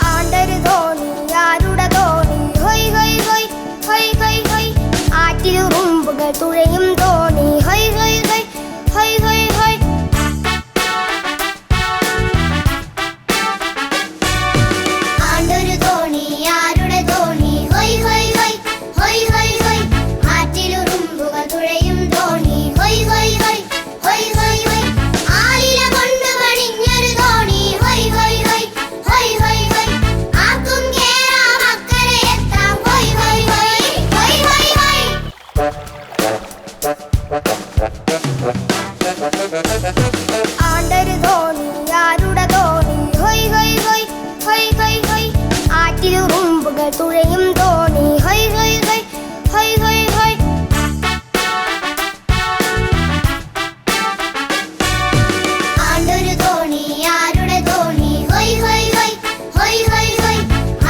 ആണ്ടൊരു തോണി ആരുടെ തോണി ഹൊയ് ഹൊയ് ഹൊയ് ഹൊയ് ഹൊയ് ഹൊയ് ആറ്റിലുറുമ്പുകൾ തുഴയും തോണി ഹൊയ് ഹൊയ് ഹൊയ് ഹൊയ് ഹൊയ് ഹൊയ് ആണ്ടൊരു തോണി ആരുടെ തോണി ഹൊയ് ഹൊയ് ഹൊയ് ഹൊയ് ഹൊയ് ഹൊയ് ആറ്റിലുറുമ്പുകൾ തുഴയും തോണി ഹൊയ് ഹൊയ് ഹൊയ് ഹൊയ് ഹൊയ് ഹൊയ് ആലില കൊണ്ട് പണിഞ്ഞൊരു തോണി ഹൊയ് ഹൊയ് ഹൊയ് ഹൊയ് ഹൊയ് ഹൊയ് ആർക്കും കേറാം അക്കരെ എത്താം ഹൊയ് ഹൊയ് ഹൊയ് ഹൊയ് ഹൊയ് ഹൊയ് ആണ്ടൊരു തോണി ആരുടെ തോണി ഹൊയ് ഹൊയ് ഹൊയ് ഹൊയ് ഹൊയ് ഹൊയ് ആറ്റിലുറുമ്പുകൾ തുഴയും തോണി ഹൊയ് ഹൊയ് ഹൊയ് ഹൊയ് ഹൊയ് ഹൊയ് ആണ്ടൊരു തോണി ആരുടെ തോണി ഹൊയ് ഹൊയ് ഹൊയ് ഹൊയ് ഹൊയ് ഹൊയ്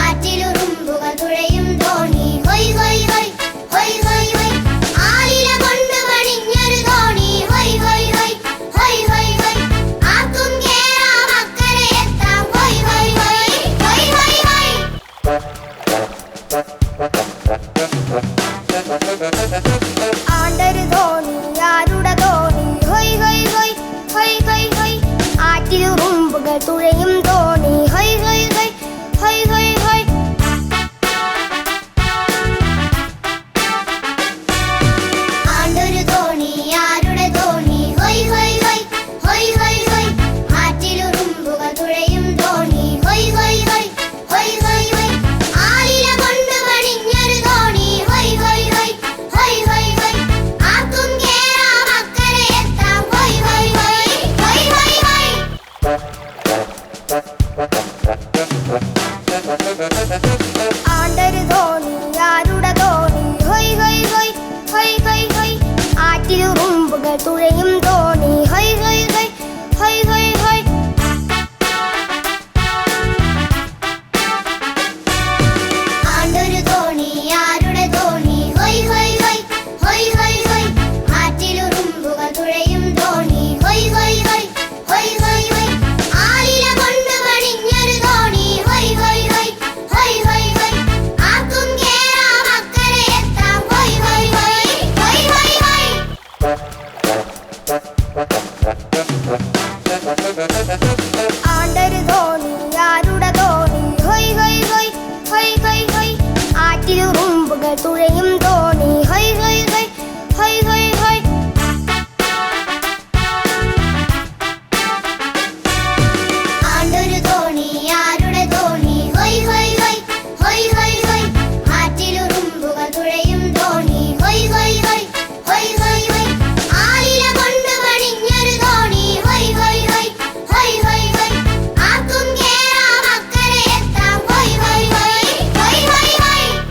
ആറ്റിലുറുമ്പുകൾ തുഴയും തോണി ഹൊയ് ഹൊയ് ഹൊയ് ഹൊയ് ഹൊയ് ഹൊയ് ആലില കൊണ്ട് പണിഞ്ഞൊരു തോണി ഹൊയ് ഹൊയ് ഹൊയ് ഹൊയ് ഹൊയ് ഹൊയ് ആർക്കും കേറാം അക്കരെ എത്താം ഹൊയ് ഹൊയ് ഹൊയ് ഹൊയ് ഹൊയ് ഹൊയ് ആണ്ടൊരു തോണി ആരുടെ തോണി ഹൊയ് ഹൊയ് ഹൊയ് ഹൊയ് ഹൊയ് ഹൊയ് ആറ്റിലുറുമ്പുകൾ തുഴയും തോണി ഹൊയ് ഹൊയ് ഹൊയ് ഹൊയ് ഹൊയ് ഹൊയ് ആണ്ടൊരു തോണി ആരുടെ തോണി ഹൊയ് ഹൊയ് ഹൊയ് ഹൊയ് ഹൊയ് ഹൊയ് ആറ്റിലുറുമ്പുകൾ തുഴയും തോണി ഹൊയ് ഹൊയ് ഹൊയ് ഹൊയ് ഹൊയ് ഹൊയ് ആലില കൊണ്ട് പണിഞ്ഞൊരു തോണി ഹൊയ് ഹൊയ് ഹൊയ് ഹൊയ് ഹൊയ് ഹൊയ് ആർക്കും കേറാം അക്കരെ എത്താം ഹൊയ് ഹൊയ് ഹൊയ് ഹൊയ് ഹൊയ് ഹൊയ് ആണ്ടൊരു തോണി ആരുടെ തോണി ഹൊയ് ഹൊയ് ഹൊയ് ഹൊയ് ഹൊയ് ഹൊയ് ആറ്റിലുറുമ്പുകൾ തുഴയും തോണി ഹൊയ് ഹൊയ് ഹൊയ് ഹൊയ് ഹൊയ് ഹൊയ് ആണ്ടൊരു തോണി ആരുടെ തോണി ഹൊയ് ഹൊയ് ഹൊയ് ഹൊയ് ഹൊയ് ഹൊയ് ആറ്റിലുറുമ്പുകൾ തുഴയും തോണി ഹൊയ് ഹൊയ് ഹൊയ് ഹൊയ് ഹൊയ് ഹൊയ് ആലില കൊണ്ട് പണിഞ്ഞൊരു തോണി ഹൊയ് ഹൊയ് ഹൊയ് ഹൊയ് ഹൊയ് ഹൊയ് ആർക്കും കേറാം അക്കരെ എത്താം ഹൊയ് ഹൊയ് ഹൊയ് ഹൊയ് ഹൊയ് ഹൊയ്